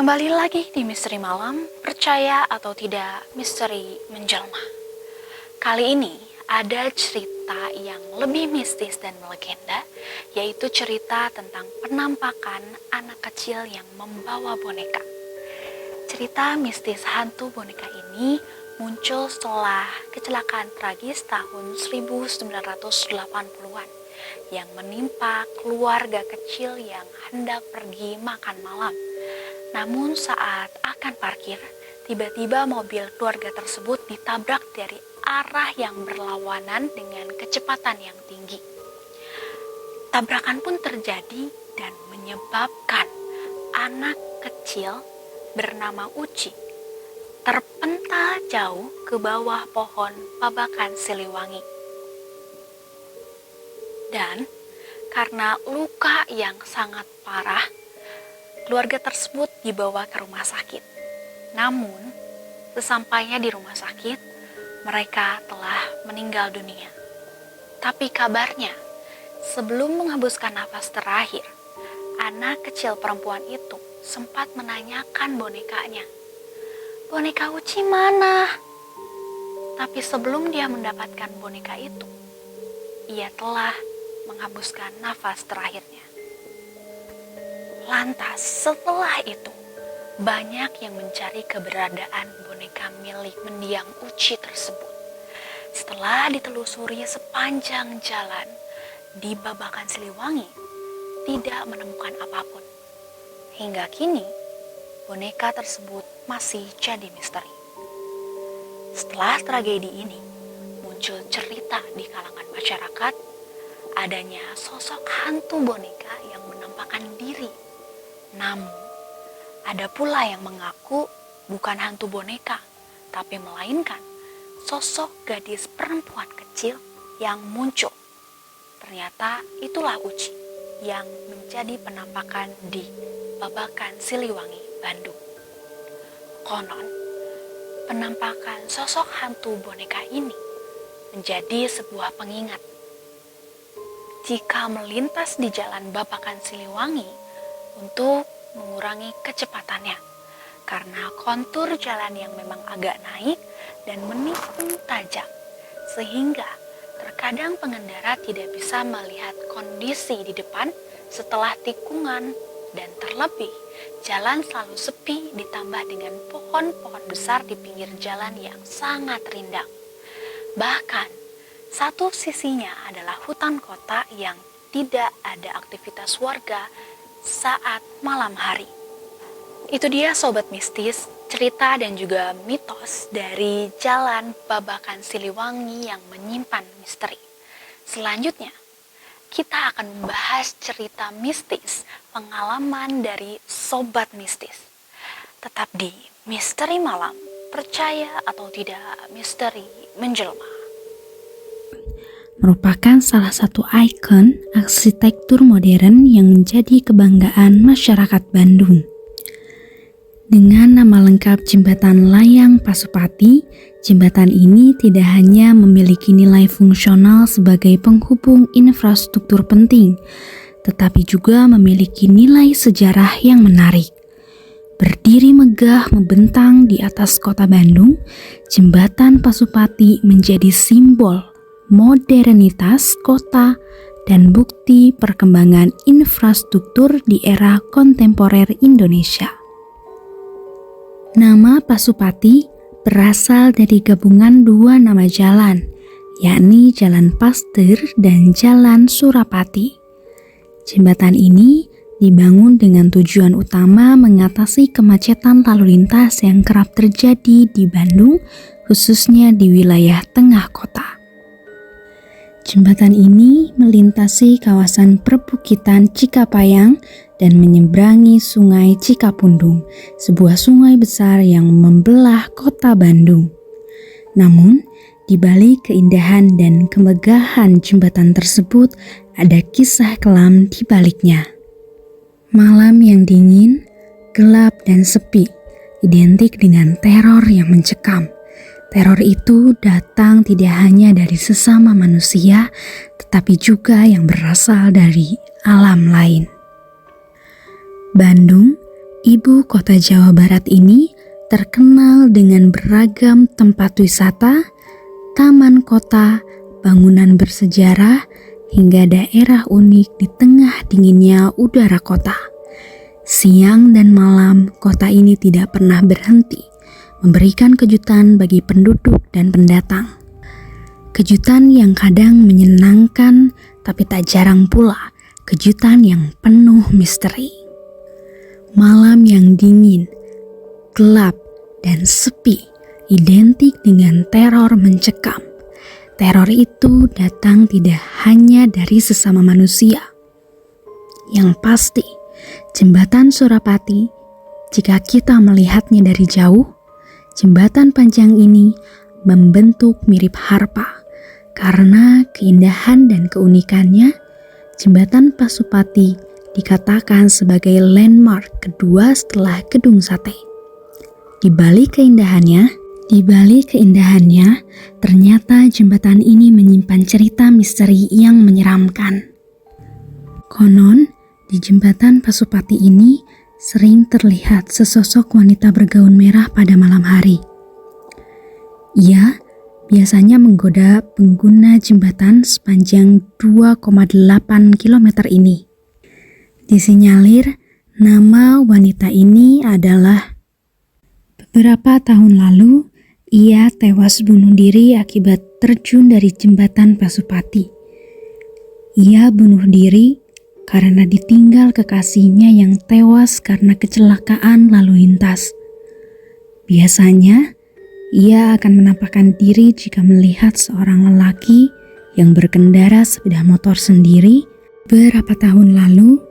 Kembali lagi di Misteri Malam, percaya atau tidak misteri menjelma. Kali ini ada cerita yang lebih mistis dan melegenda, yaitu cerita tentang penampakan anak kecil yang membawa boneka. Cerita mistis hantu boneka ini muncul setelah kecelakaan tragis tahun 1980-an yang menimpa keluarga kecil yang hendak pergi makan malam. Namun saat akan parkir, tiba-tiba mobil keluarga tersebut ditabrak dari arah yang berlawanan dengan kecepatan yang tinggi. Tabrakan pun terjadi dan menyebabkan anak kecil bernama Uci terpental jauh ke bawah pohon Babakan Siliwangi. Dan karena luka yang sangat parah, keluarga tersebut dibawa ke rumah sakit. Namun, sesampainya di rumah sakit, mereka telah meninggal dunia. Tapi kabarnya, sebelum menghembuskan nafas terakhir, anak kecil perempuan itu sempat menanyakan bonekanya, "Boneka Uci mana?" Tapi sebelum dia mendapatkan boneka itu, ia telah menghembuskan nafas terakhirnya. Lantas setelah itu, banyak yang mencari keberadaan boneka milik mendiang Uci tersebut. Setelah ditelusuri sepanjang jalan di Babakan Siliwangi, tidak menemukan apapun. Hingga kini, boneka tersebut masih jadi misteri. Setelah tragedi ini, muncul cerita di kalangan masyarakat, adanya sosok hantu boneka yang menampakkan diri. Namun, ada pula yang mengaku bukan hantu boneka, tapi melainkan sosok gadis perempuan kecil yang muncul. Ternyata itulah Uci yang menjadi penampakan di Babakan Siliwangi, Bandung. Konon, penampakan sosok hantu boneka ini menjadi sebuah pengingat. Jika melintas di jalan Babakan Siliwangi, untuk mengurangi kecepatannya, karena kontur jalan yang memang agak naik dan menikung tajam, sehingga terkadang pengendara tidak bisa melihat kondisi di depan setelah tikungan, dan terlebih jalan selalu sepi ditambah dengan pohon-pohon besar di pinggir jalan yang sangat rindang. Bahkan satu sisinya adalah hutan kota yang tidak ada aktivitas warga saat malam hari. Itu dia Sobat Mistis, cerita dan juga mitos dari Jalan Babakan Siliwangi yang menyimpan misteri. Selanjutnya, kita akan membahas cerita mistis pengalaman dari Sobat Mistis. Tetap di Misteri Malam, percaya atau tidak misteri menjelma. Merupakan salah satu ikon arsitektur modern yang menjadi kebanggaan masyarakat Bandung. Dengan nama lengkap Jembatan Layang Pasupati, jembatan ini tidak hanya memiliki nilai fungsional sebagai penghubung infrastruktur penting, tetapi juga memiliki nilai sejarah yang menarik. Berdiri megah membentang di atas kota Bandung, Jembatan Pasupati menjadi simbol modernitas kota dan bukti perkembangan infrastruktur di era kontemporer Indonesia. Nama Pasupati berasal dari gabungan dua nama jalan, yakni Jalan Pasteur dan Jalan Surapati. Jembatan ini dibangun dengan tujuan utama mengatasi kemacetan lalu lintas yang kerap terjadi di Bandung, khususnya di wilayah tengah kota. Jembatan ini melintasi kawasan perbukitan Cikapayang dan menyeberangi Sungai Cikapundung, sebuah sungai besar yang membelah kota Bandung. Namun, di balik keindahan dan kemegahan jembatan tersebut, ada kisah kelam di baliknya. Malam yang dingin, gelap dan sepi, identik dengan teror yang mencekam. Teror itu datang tidak hanya dari sesama manusia, tetapi juga yang berasal dari alam lain. Bandung Ibu kota Jawa Barat ini terkenal dengan beragam tempat wisata, taman kota, bangunan bersejarah, hingga daerah unik di tengah dinginnya udara kota. Siang dan malam, kota ini tidak pernah berhenti memberikan kejutan bagi penduduk dan pendatang. Kejutan yang kadang menyenangkan, tapi tak jarang pula kejutan yang penuh misteri. Malam yang dingin, gelap, dan sepi identik dengan teror mencekam. Teror itu datang tidak hanya dari sesama manusia. Yang pasti, jembatan Surapati, jika kita melihatnya dari jauh, jembatan panjang ini membentuk mirip harpa. Karena keindahan dan keunikannya, jembatan Pasupati dikatakan sebagai landmark kedua setelah Gedung Sate. Di balik keindahannya, ternyata jembatan ini menyimpan cerita misteri yang menyeramkan. Konon, di jembatan Pasupati ini sering terlihat sesosok wanita bergaun merah pada malam hari. Ia biasanya menggoda pengguna jembatan sepanjang 2,8 km ini. Disinyalir nama wanita ini adalah beberapa tahun lalu ia tewas bunuh diri akibat terjun dari jembatan Pasupati. Ia bunuh diri karena ditinggal kekasihnya yang tewas karena kecelakaan lalu lintas. Biasanya, ia akan menampakkan diri jika melihat seorang lelaki yang berkendara sepeda motor sendiri. Beberapa tahun lalu,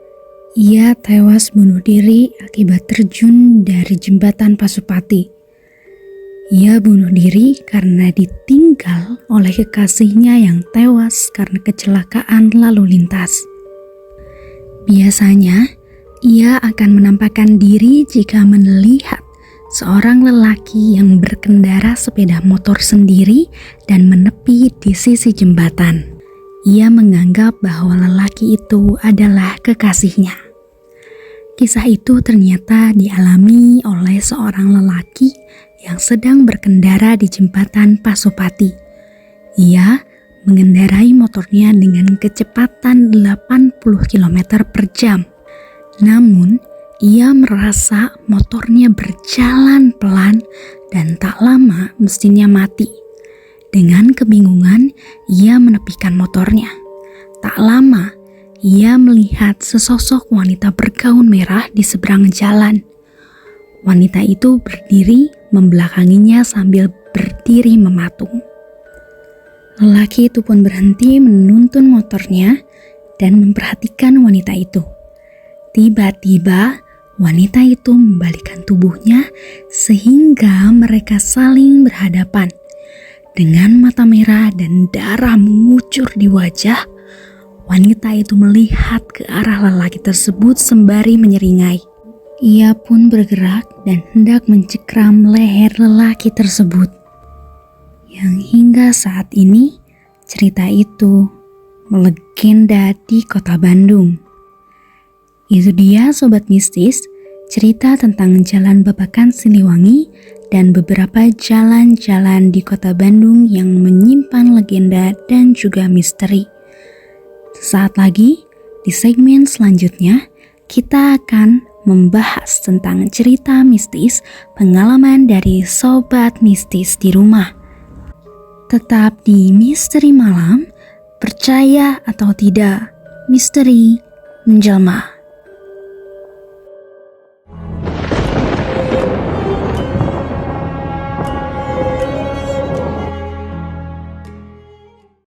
ia tewas bunuh diri akibat terjun dari jembatan Pasupati. Ia bunuh diri karena ditinggal oleh kekasihnya yang tewas karena kecelakaan lalu lintas. Biasanya, ia akan menampakkan diri jika melihat seorang lelaki yang berkendara sepeda motor sendiri dan menepi di sisi jembatan. Ia menganggap bahwa lelaki itu adalah kekasihnya. Kisah itu ternyata dialami oleh seorang lelaki yang sedang berkendara di jembatan Pasupati. Ia mengendarai motornya dengan kecepatan 80 km per jam. Namun, ia merasa motornya berjalan pelan dan tak lama mesinnya mati. Dengan kebingungan, ia menepikan motornya. Tak lama, ia melihat sesosok wanita bergaun merah di seberang jalan. Wanita itu berdiri membelakanginya sambil berdiri mematung. Lelaki itu pun berhenti menuntun motornya dan memperhatikan wanita itu. Tiba-tiba, wanita itu membalikkan tubuhnya sehingga mereka saling berhadapan. Dengan mata merah dan darah mengucur di wajah, wanita itu melihat ke arah lelaki tersebut sembari menyeringai. Ia pun bergerak dan hendak mencekram leher lelaki tersebut. Yang hingga saat ini, cerita itu melegenda di kota Bandung. Itu dia Sobat Mistis, cerita tentang Jalan Babakan Siliwangi dan beberapa jalan-jalan di kota Bandung yang menyimpan legenda dan juga misteri. Saat lagi, di segmen selanjutnya, kita akan membahas tentang cerita mistis pengalaman dari Sobat Mistis di rumah. Tetap di Misteri Malam, percaya atau tidak, misteri menjelma.